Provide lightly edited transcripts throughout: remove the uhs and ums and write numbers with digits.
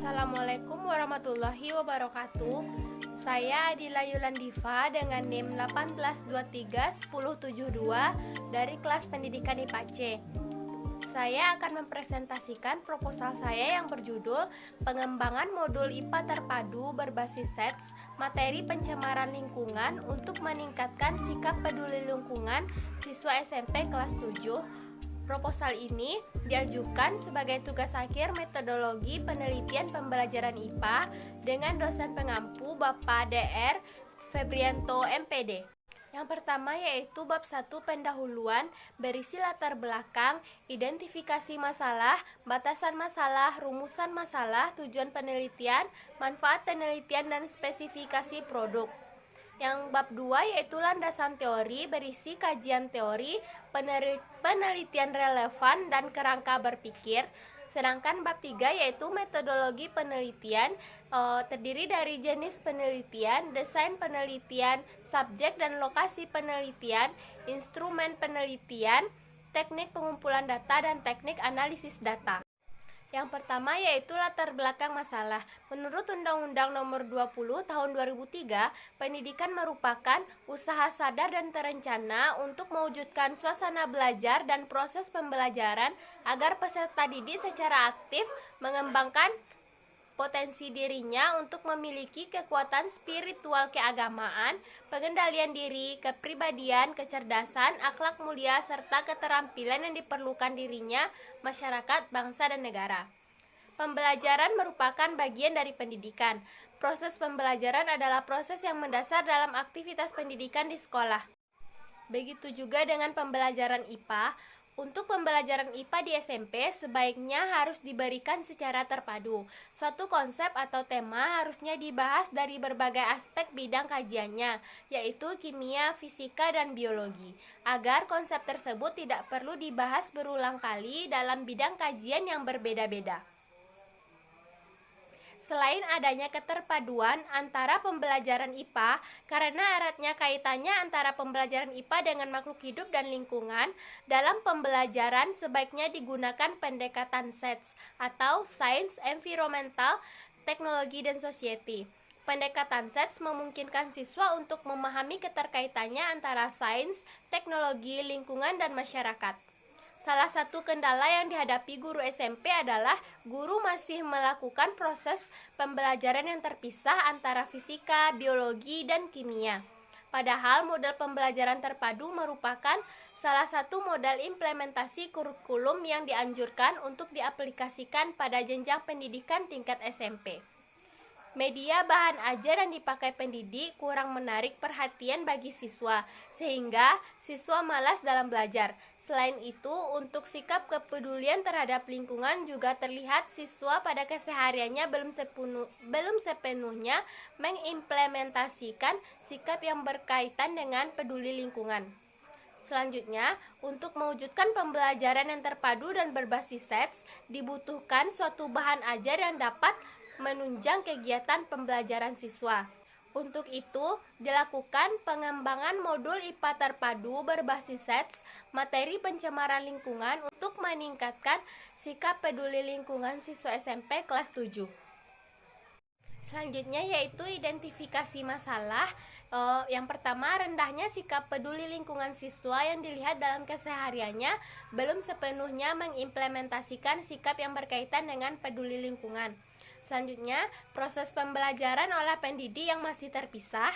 Assalamualaikum warahmatullahi wabarakatuh. Saya Adila Yulandiva dengan NIM 18231072 dari kelas pendidikan IPA C. Saya akan mempresentasikan proposal saya yang berjudul Pengembangan Modul IPA Terpadu berbasis SETS Materi Pencemaran Lingkungan untuk meningkatkan sikap peduli lingkungan siswa SMP kelas 7. Proposal ini diajukan sebagai tugas akhir metodologi penelitian pembelajaran IPA dengan dosen pengampu Bapak Dr. Febrianto MPD. Yang pertama yaitu bab 1 pendahuluan berisi latar belakang, identifikasi masalah, batasan masalah, rumusan masalah, tujuan penelitian, manfaat penelitian dan spesifikasi produk. Yang bab 2 yaitu landasan teori berisi kajian teori, penelitian relevan dan kerangka berpikir. Sedangkan bab 3 yaitu metodologi penelitian, terdiri dari jenis penelitian, desain penelitian, subjek dan lokasi penelitian, instrumen penelitian, teknik pengumpulan data dan teknik analisis data. Yang pertama yaitu latar belakang masalah. Menurut Undang-Undang Nomor 20 Tahun 2003, pendidikan merupakan usaha sadar dan terencana untuk mewujudkan suasana belajar dan proses pembelajaran agar peserta didik secara aktif mengembangkan potensi dirinya untuk memiliki kekuatan spiritual keagamaan, pengendalian diri, kepribadian, kecerdasan, akhlak mulia, serta keterampilan yang diperlukan dirinya, masyarakat, bangsa, dan negara. Pembelajaran merupakan bagian dari pendidikan. Proses pembelajaran adalah proses yang mendasar dalam aktivitas pendidikan di sekolah. Begitu juga dengan pembelajaran IPA. Untuk pembelajaran IPA di SMP sebaiknya harus diberikan secara terpadu. Suatu konsep atau tema harusnya dibahas dari berbagai aspek bidang kajiannya, yaitu kimia, fisika, dan biologi, agar konsep tersebut tidak perlu dibahas berulang kali dalam bidang kajian yang berbeda-beda. Selain adanya keterpaduan antara pembelajaran IPA, karena eratnya kaitannya antara pembelajaran IPA dengan makhluk hidup dan lingkungan, dalam pembelajaran sebaiknya digunakan pendekatan SETS atau Science, Environmental, Technology, dan Society. Pendekatan SETS memungkinkan siswa untuk memahami keterkaitannya antara sains, teknologi, lingkungan, dan masyarakat. Salah satu kendala yang dihadapi guru SMP adalah guru masih melakukan proses pembelajaran yang terpisah antara fisika, biologi, dan kimia. Padahal model pembelajaran terpadu merupakan salah satu modal implementasi kurikulum yang dianjurkan untuk diaplikasikan pada jenjang pendidikan tingkat SMP. Media bahan ajar yang dipakai pendidik kurang menarik perhatian bagi siswa, sehingga siswa malas dalam belajar. Selain itu, untuk sikap kepedulian terhadap lingkungan juga terlihat siswa pada kesehariannya belum sepenuhnya mengimplementasikan sikap yang berkaitan dengan peduli lingkungan. Selanjutnya, untuk mewujudkan pembelajaran yang terpadu dan berbasis SETS, dibutuhkan suatu bahan ajar yang dapat menunjang kegiatan pembelajaran siswa. Untuk itu, dilakukan pengembangan modul IPA terpadu berbasis SETS materi pencemaran lingkungan untuk meningkatkan sikap peduli lingkungan siswa SMP kelas 7. Selanjutnya yaitu identifikasi masalah. Yang pertama, rendahnya sikap peduli lingkungan siswa yang dilihat dalam kesehariannya belum sepenuhnya mengimplementasikan sikap yang berkaitan dengan peduli lingkungan. Selanjutnya, proses pembelajaran oleh pendidik yang masih terpisah,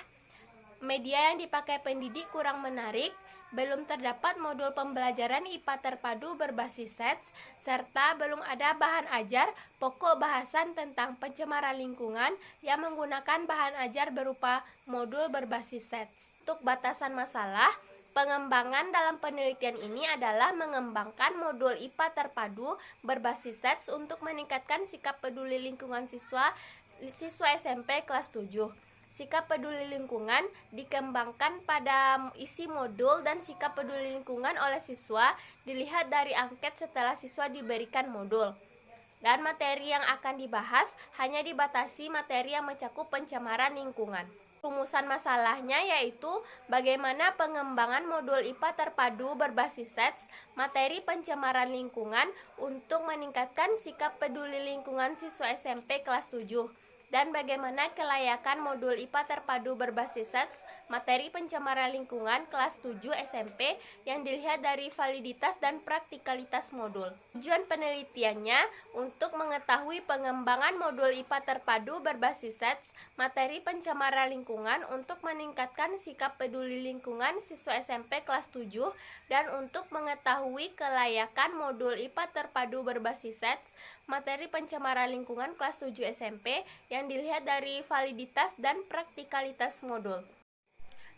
media yang dipakai pendidik kurang menarik, belum terdapat modul pembelajaran IPA terpadu berbasis SETS, serta belum ada bahan ajar pokok bahasan tentang pencemaran lingkungan yang menggunakan bahan ajar berupa modul berbasis SETS. Untuk batasan masalah, pengembangan dalam penelitian ini adalah mengembangkan modul IPA terpadu berbasis SETS untuk meningkatkan sikap peduli lingkungan siswa SMP kelas 7. Sikap peduli lingkungan dikembangkan pada isi modul dan sikap peduli lingkungan oleh siswa dilihat dari angket setelah siswa diberikan modul. Dan materi yang akan dibahas hanya dibatasi materi yang mencakup pencemaran lingkungan. Rumusan masalahnya yaitu bagaimana pengembangan modul IPA terpadu berbasis SETS materi pencemaran lingkungan untuk meningkatkan sikap peduli lingkungan siswa SMP kelas 7 dan bagaimana kelayakan modul IPA terpadu berbasis SETS materi pencemaran lingkungan kelas 7 SMP yang dilihat dari validitas dan praktikalitas modul. Tujuan penelitiannya untuk mengetahui pengembangan modul IPA terpadu berbasis SETS materi pencemaran lingkungan untuk meningkatkan sikap peduli lingkungan siswa SMP kelas 7 dan untuk mengetahui kelayakan modul IPA terpadu berbasis SETS materi pencemaran lingkungan kelas 7 SMP yang dilihat dari validitas dan praktikalitas modul.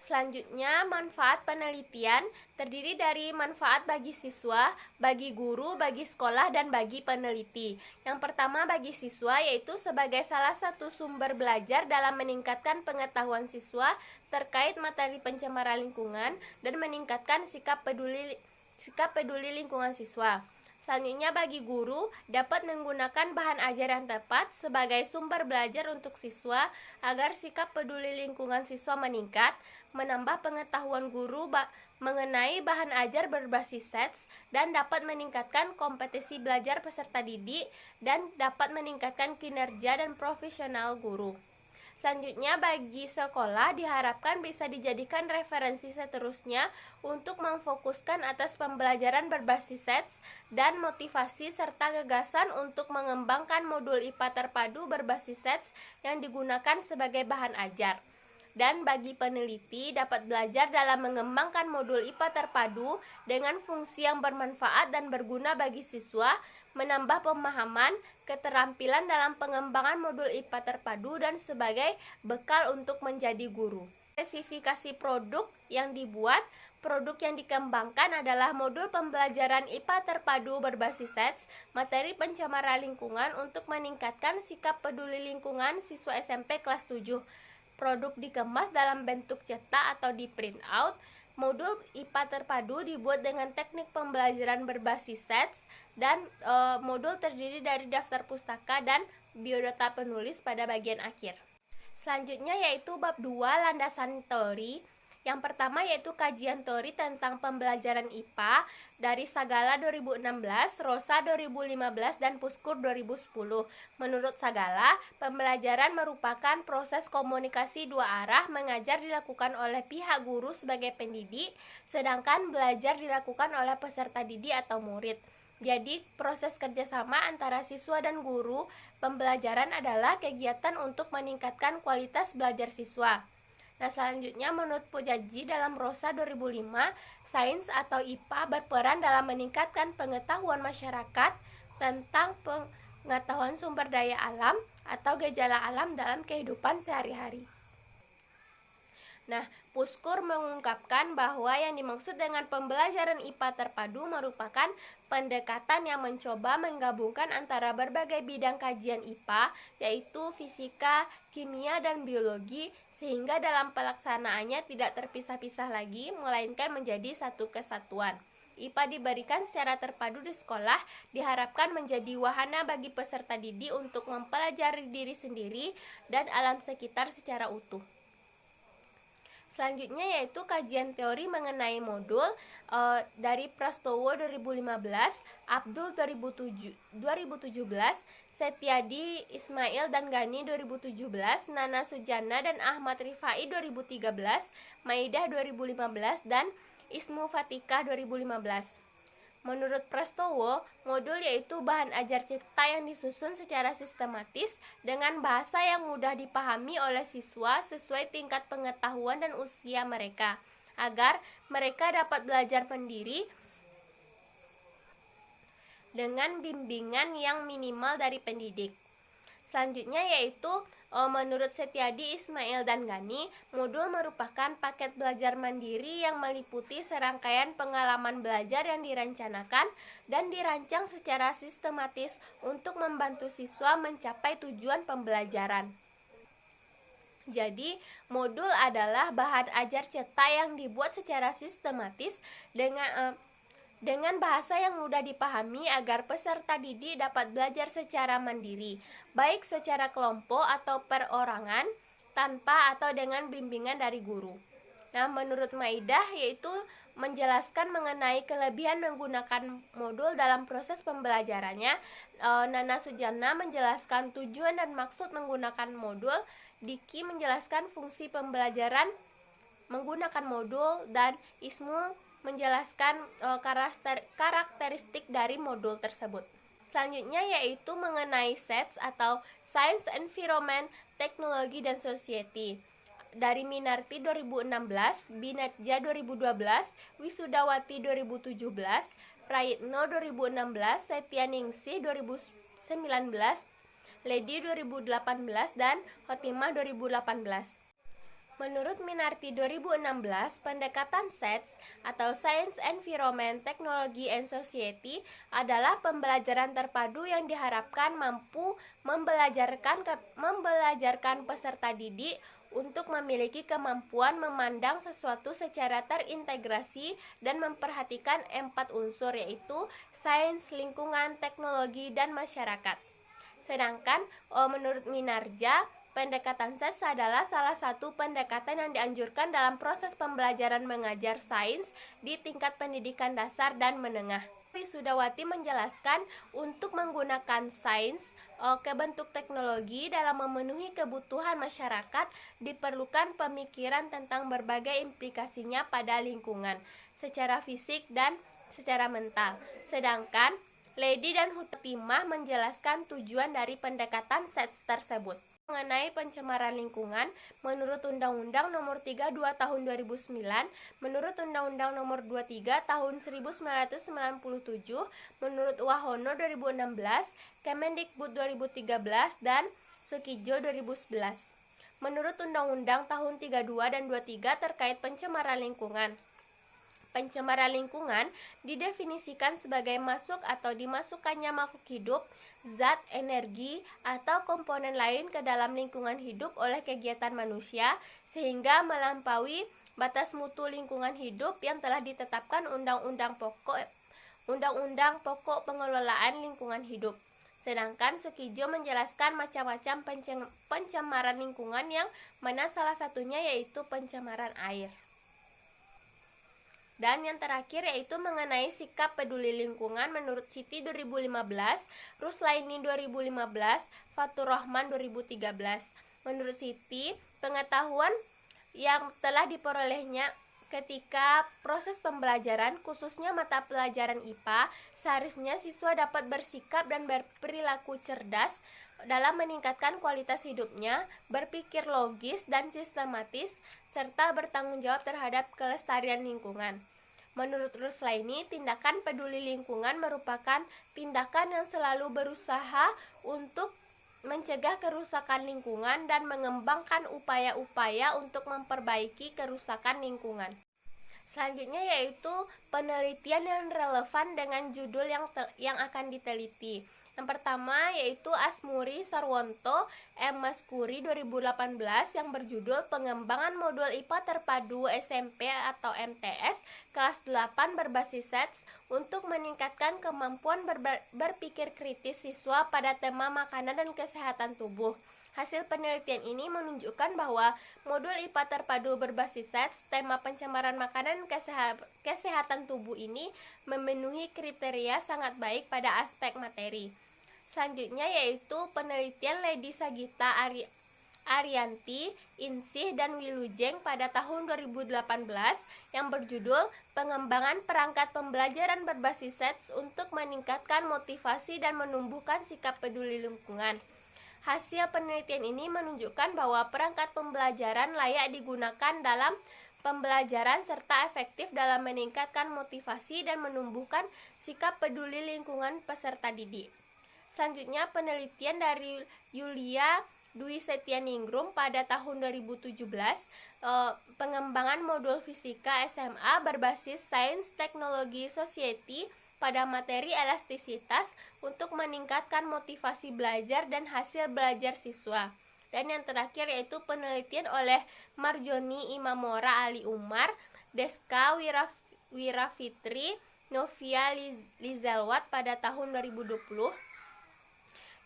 Selanjutnya, manfaat penelitian terdiri dari manfaat bagi siswa, bagi guru, bagi sekolah, dan bagi peneliti. Yang pertama bagi siswa yaitu sebagai salah satu sumber belajar dalam meningkatkan pengetahuan siswa terkait materi pencemaran lingkungan dan meningkatkan sikap peduli lingkungan siswa. Selanjutnya bagi guru dapat menggunakan bahan ajar yang tepat sebagai sumber belajar untuk siswa agar sikap peduli lingkungan siswa meningkat, menambah pengetahuan guru mengenai bahan ajar berbasis SETS dan dapat meningkatkan kompetensi belajar peserta didik dan dapat meningkatkan kinerja dan profesional guru. Selanjutnya bagi sekolah diharapkan bisa dijadikan referensi seterusnya untuk memfokuskan atas pembelajaran berbasis SETS dan motivasi serta gagasan untuk mengembangkan modul IPA terpadu berbasis SETS yang digunakan sebagai bahan ajar. Dan bagi peneliti dapat belajar dalam mengembangkan modul IPA terpadu dengan fungsi yang bermanfaat dan berguna bagi siswa, menambah pemahaman, keterampilan dalam pengembangan modul IPA terpadu dan sebagai bekal untuk menjadi guru. Spesifikasi produk yang dibuat, produk yang dikembangkan adalah modul pembelajaran IPA terpadu berbasis SETS, materi pencemaran lingkungan untuk meningkatkan sikap peduli lingkungan siswa SMP kelas 7. Produk dikemas dalam bentuk cetak atau di print out. Modul IPA terpadu dibuat dengan teknik pembelajaran berbasis SETS dan modul terdiri dari daftar pustaka dan biodata penulis pada bagian akhir. Selanjutnya yaitu bab 2 landasan teori. Yang pertama yaitu kajian teori tentang pembelajaran IPA dari Sagala 2016, Rosa 2015, dan Puskur 2010. Menurut Sagala, pembelajaran merupakan proses komunikasi dua arah mengajar dilakukan oleh pihak guru sebagai pendidik, sedangkan belajar dilakukan oleh peserta didik atau murid. Jadi, proses kerjasama antara siswa dan guru pembelajaran adalah kegiatan untuk meningkatkan kualitas belajar siswa. Nah, selanjutnya menurut Pujaji dalam Rosa 2005, sains atau IPA berperan dalam meningkatkan pengetahuan masyarakat tentang pengetahuan sumber daya alam atau gejala alam dalam kehidupan sehari-hari. Nah, Puskur mengungkapkan bahwa yang dimaksud dengan pembelajaran IPA terpadu merupakan pendekatan yang mencoba menggabungkan antara berbagai bidang kajian IPA, yaitu fisika, kimia, dan biologi, sehingga dalam pelaksanaannya tidak terpisah-pisah lagi, melainkan menjadi satu kesatuan. IPA diberikan secara terpadu di sekolah, diharapkan menjadi wahana bagi peserta didik untuk mempelajari diri sendiri dan alam sekitar secara utuh. Selanjutnya yaitu kajian teori mengenai modul dari Prastowo 2015, Abdul 2017, Setiadi Ismail dan Gani 2017, Nana Sujana dan Ahmad Rifai 2013, Maidah 2015, dan Ismu Fatikah 2015. Menurut Prastowo, modul yaitu bahan ajar cetak yang disusun secara sistematis dengan bahasa yang mudah dipahami oleh siswa sesuai tingkat pengetahuan dan usia mereka, agar mereka dapat belajar mandiri dengan bimbingan yang minimal dari pendidik. Selanjutnya yaitu menurut Setiadi, Ismail, dan Gani, modul merupakan paket belajar mandiri yang meliputi serangkaian pengalaman belajar yang direncanakan dan dirancang secara sistematis untuk membantu siswa mencapai tujuan pembelajaran. Jadi, modul adalah bahan ajar cetak yang dibuat secara sistematis dengan bahasa yang mudah dipahami agar peserta didik dapat belajar secara mandiri, baik secara kelompok atau perorangan, tanpa atau dengan bimbingan dari guru. Nah, menurut Maidah yaitu menjelaskan mengenai kelebihan menggunakan modul dalam proses pembelajarannya. Nana Sujana menjelaskan tujuan dan maksud menggunakan modul. Diki menjelaskan fungsi pembelajaran menggunakan modul, dan Ismu menjelaskan karakteristik dari modul tersebut. Selanjutnya yaitu mengenai SETS atau Science, Environment, Technology, dan Society. Dari Minarti 2016, Binatja 2012, Wisudawati 2017, Prayitno 2016, Setyaningsih 2019, Lady 2018, dan Hotimah 2018. Menurut Minarti 2016, pendekatan SETS atau Science, Environment, Technology, and Society adalah pembelajaran terpadu yang diharapkan mampu membelajarkan peserta didik untuk memiliki kemampuan memandang sesuatu secara terintegrasi dan memperhatikan 4 unsur, yaitu sains, lingkungan, teknologi, dan masyarakat. Sedangkan menurut Minarja, pendekatan SETS adalah salah satu pendekatan yang dianjurkan dalam proses pembelajaran mengajar sains di tingkat pendidikan dasar dan menengah. Wisudawati menjelaskan untuk menggunakan sains ke bentuk teknologi dalam memenuhi kebutuhan masyarakat diperlukan pemikiran tentang berbagai implikasinya pada lingkungan secara fisik dan secara mental. Sedangkan Lady dan Hotimah menjelaskan tujuan dari pendekatan SETS tersebut. Mengenai pencemaran lingkungan, menurut Undang-Undang Nomor 32 Tahun 2009, menurut Undang-Undang Nomor 23 Tahun 1997, menurut Wahono 2016, Kemendikbud 2013, dan Sukijo 2011. Menurut Undang-Undang Tahun 32 dan 23 terkait pencemaran lingkungan. Pencemaran lingkungan didefinisikan sebagai masuk atau dimasukkannya makhluk hidup, zat, energi, atau komponen lain ke dalam lingkungan hidup oleh kegiatan manusia sehingga melampaui batas mutu lingkungan hidup yang telah ditetapkan Undang-Undang Pokok Pengelolaan Lingkungan Hidup. Sedangkan Sukijo menjelaskan macam-macam pencemaran lingkungan yang mana salah satunya yaitu pencemaran air. Dan yang terakhir yaitu mengenai sikap peduli lingkungan menurut Siti 2015, Ruslaini 2015, Fatur Rahman 2013. Menurut Siti, pengetahuan yang telah diperolehnya ketika proses pembelajaran, khususnya mata pelajaran IPA, seharusnya siswa dapat bersikap dan berperilaku cerdas dalam meningkatkan kualitas hidupnya, berpikir logis dan sistematis, serta bertanggung jawab terhadap kelestarian lingkungan. Menurut Ruslaini, tindakan peduli lingkungan merupakan tindakan yang selalu berusaha untuk mencegah kerusakan lingkungan dan mengembangkan upaya-upaya untuk memperbaiki kerusakan lingkungan. Selanjutnya yaitu penelitian yang relevan dengan judul yang akan diteliti. Yang pertama yaitu Asmuri Sarwonto M. Maskuri 2018 yang berjudul Pengembangan Modul IPA Terpadu SMP atau MTS kelas 8 berbasis SETS untuk meningkatkan kemampuan berpikir kritis siswa pada tema makanan dan kesehatan tubuh. Hasil penelitian ini menunjukkan bahwa modul IPA terpadu berbasis SETS tema pencemaran makanan dan kesehatan tubuh ini memenuhi kriteria sangat baik pada aspek materi. Selanjutnya yaitu penelitian Lady Sagita Arianti, Insih, dan Wilujeng pada tahun 2018 yang berjudul Pengembangan Perangkat Pembelajaran Berbasis SETS untuk Meningkatkan Motivasi dan Menumbuhkan Sikap Peduli Lingkungan. Hasil penelitian ini menunjukkan bahwa perangkat pembelajaran layak digunakan dalam pembelajaran serta efektif dalam meningkatkan motivasi dan menumbuhkan sikap peduli lingkungan peserta didik. Selanjutnya penelitian dari Yulia Dwi Setyaningrum pada tahun 2017, pengembangan modul fisika SMA berbasis Sains Teknologi Society pada materi elastisitas untuk meningkatkan motivasi belajar dan hasil belajar siswa. Dan yang terakhir yaitu penelitian oleh Marjoni Imamora Ali Umar, Deska Wirafitri, Novia Lizelwat pada tahun 2020,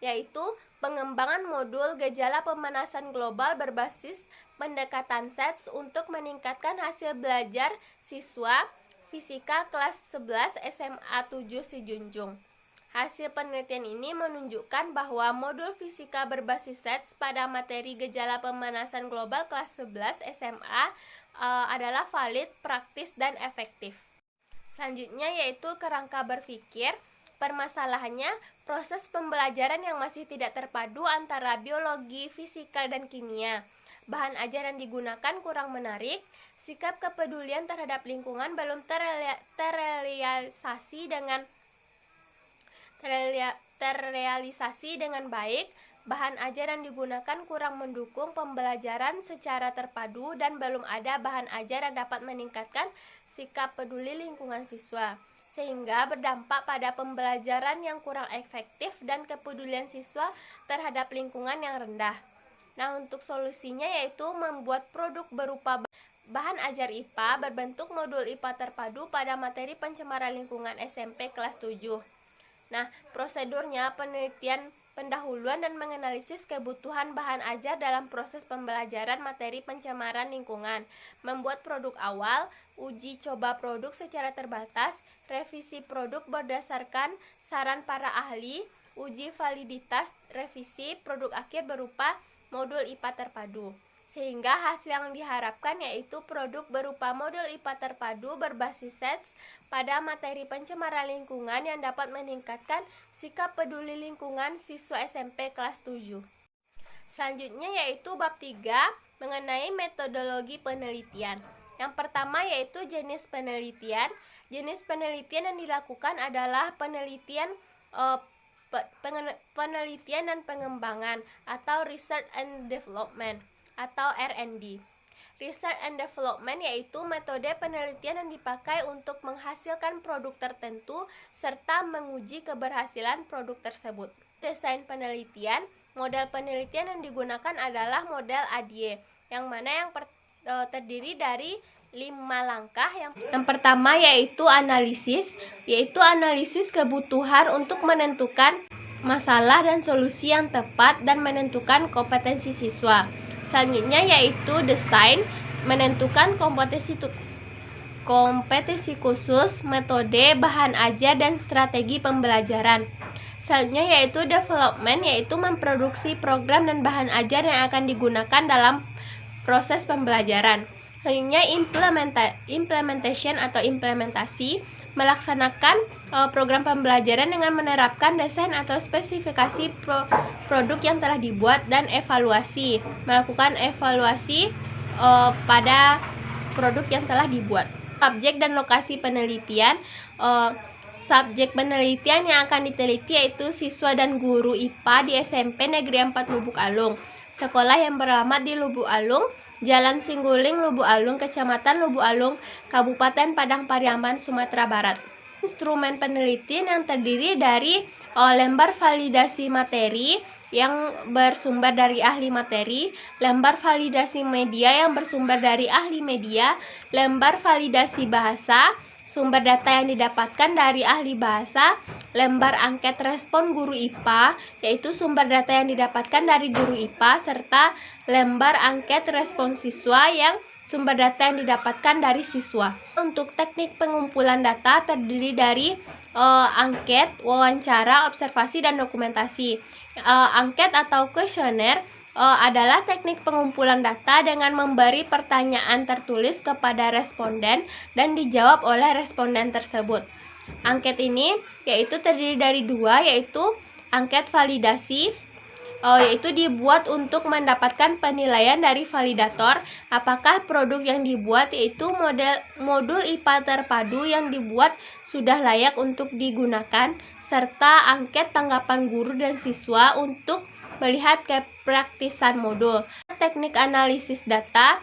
yaitu pengembangan modul gejala pemanasan global berbasis pendekatan SETS untuk meningkatkan hasil belajar siswa fisika kelas 11 SMA 7 Sijunjung. Hasil penelitian ini menunjukkan bahwa modul fisika berbasis SETS pada materi gejala pemanasan global kelas 11 SMA adalah valid, praktis, dan efektif. Selanjutnya yaitu kerangka berpikir. Permasalahannya, proses pembelajaran yang masih tidak terpadu antara biologi, fisika, dan kimia. Bahan ajaran digunakan kurang menarik, sikap kepedulian terhadap lingkungan belum terrealisasi dengan baik, bahan ajaran digunakan kurang mendukung pembelajaran secara terpadu, dan belum ada bahan ajar yang dapat meningkatkan sikap peduli lingkungan siswa, sehingga berdampak pada pembelajaran yang kurang efektif dan kepedulian siswa terhadap lingkungan yang rendah. Nah, untuk solusinya yaitu membuat produk berupa bahan ajar IPA berbentuk modul IPA terpadu pada materi pencemaran lingkungan SMP kelas 7. Nah, prosedurnya penelitian pendahuluan dan menganalisis kebutuhan bahan ajar dalam proses pembelajaran materi pencemaran lingkungan, membuat produk awal, uji coba produk secara terbatas, revisi produk berdasarkan saran para ahli, uji validitas, revisi produk akhir berupa modul IPA terpadu. Sehingga hasil yang diharapkan yaitu produk berupa modul IPA terpadu berbasis SETS pada materi pencemaran lingkungan yang dapat meningkatkan sikap peduli lingkungan siswa SMP kelas 7. Selanjutnya yaitu bab 3 mengenai metodologi penelitian. Yang pertama yaitu jenis penelitian. Jenis penelitian yang dilakukan adalah penelitian dan pengembangan atau research and development atau R&D. Research and development yaitu metode penelitian yang dipakai untuk menghasilkan produk tertentu serta menguji keberhasilan produk tersebut. Desain penelitian, model penelitian yang digunakan adalah model ADIE, yang mana terdiri dari 5 langkah. Yang pertama yaitu analisis kebutuhan untuk menentukan masalah dan solusi yang tepat dan menentukan kompetensi siswa. Selanjutnya yaitu desain, menentukan kompetensi khusus, metode, bahan ajar, dan strategi pembelajaran. Selanjutnya yaitu development, yaitu memproduksi program dan bahan ajar yang akan digunakan dalam proses pembelajaran. Selanjutnya implementation atau implementasi, melaksanakan program pembelajaran dengan menerapkan desain atau spesifikasi produk yang telah dibuat, dan evaluasi, melakukan evaluasi pada produk yang telah dibuat. Subjek dan lokasi penelitian. Subjek penelitian yang akan diteliti yaitu siswa dan guru IPA di SMP Negeri 4 Lubuk Alung, sekolah yang beralamat di Lubuk Alung, Jalan Singguling, Lubuk Alung, Kecamatan Lubuk Alung, Kabupaten Padang Pariaman, Sumatera Barat. Instrumen penelitian yang terdiri dari lembar validasi materi yang bersumber dari ahli materi, lembar validasi media yang bersumber dari ahli media, lembar validasi bahasa, sumber data yang didapatkan dari ahli bahasa, lembar angket respon guru IPA, yaitu sumber data yang didapatkan dari guru IPA, serta lembar angket respon siswa yang sumber data yang didapatkan dari siswa. Untuk teknik pengumpulan data terdiri dari angket, wawancara, observasi, dan dokumentasi. Angket atau kuesioner adalah teknik pengumpulan data dengan memberi pertanyaan tertulis kepada responden dan dijawab oleh responden tersebut. Angket ini yaitu terdiri dari 2, yaitu angket validasi, yaitu dibuat untuk mendapatkan penilaian dari validator apakah produk yang dibuat yaitu modul IPA terpadu yang dibuat sudah layak untuk digunakan, serta angket tanggapan guru dan siswa untuk melihat kepraktisan modul. Teknik analisis data,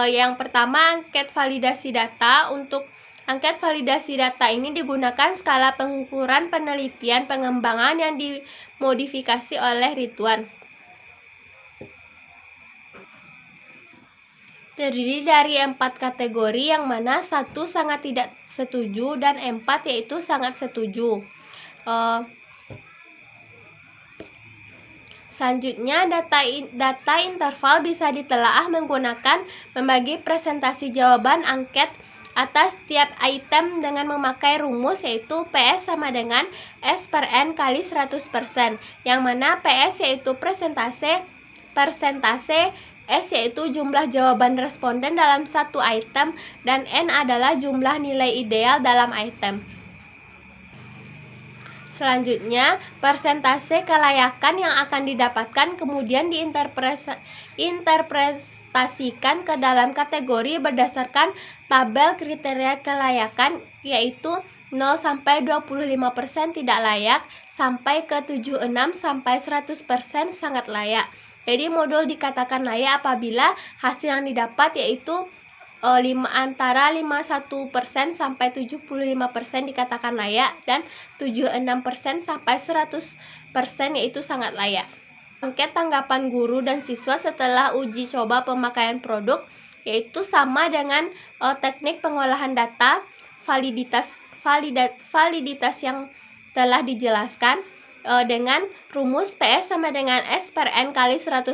yang pertama angket validasi data. Untuk angket validasi data ini digunakan skala pengukuran penelitian pengembangan yang dimodifikasi oleh Ridwan. Terdiri dari 4 kategori, yang mana 1 sangat tidak setuju dan 4 yaitu sangat setuju. Selanjutnya, data interval bisa ditelaah menggunakan membagi presentasi jawaban angket atas tiap item dengan memakai rumus yaitu PS sama dengan S per N kali 100%, yang mana PS yaitu persentase, S yaitu jumlah jawaban responden dalam satu item, dan N adalah jumlah nilai ideal dalam item. Selanjutnya, persentase kelayakan yang akan didapatkan kemudian diinterpretasikan ke dalam kategori berdasarkan tabel kriteria kelayakan, yaitu 0 sampai 25% tidak layak, sampai ke 76 sampai 100% sangat layak. Jadi modul dikatakan layak apabila hasil yang didapat yaitu antara 51% sampai 75% dikatakan layak, dan 76% sampai 100% yaitu sangat layak. Angket tanggapan guru dan siswa setelah uji coba pemakaian produk yaitu sama dengan teknik pengolahan data, validitas yang telah dijelaskan dengan rumus PS sama dengan S per N kali 100%.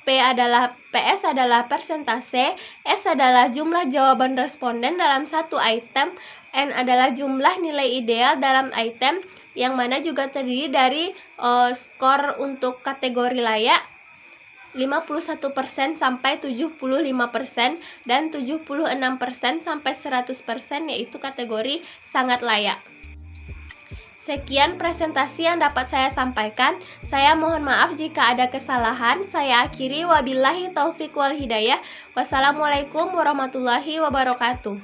PS adalah persentase, S adalah jumlah jawaban responden dalam satu item, N adalah jumlah nilai ideal dalam item, yang mana juga terdiri dari skor untuk kategori layak 51% sampai 75% dan 76% sampai 100% yaitu kategori sangat layak. Sekian presentasi yang dapat saya sampaikan. Saya mohon maaf jika ada kesalahan. Saya akhiri, wabillahi taufik wal hidayah. Wassalamualaikum warahmatullahi wabarakatuh.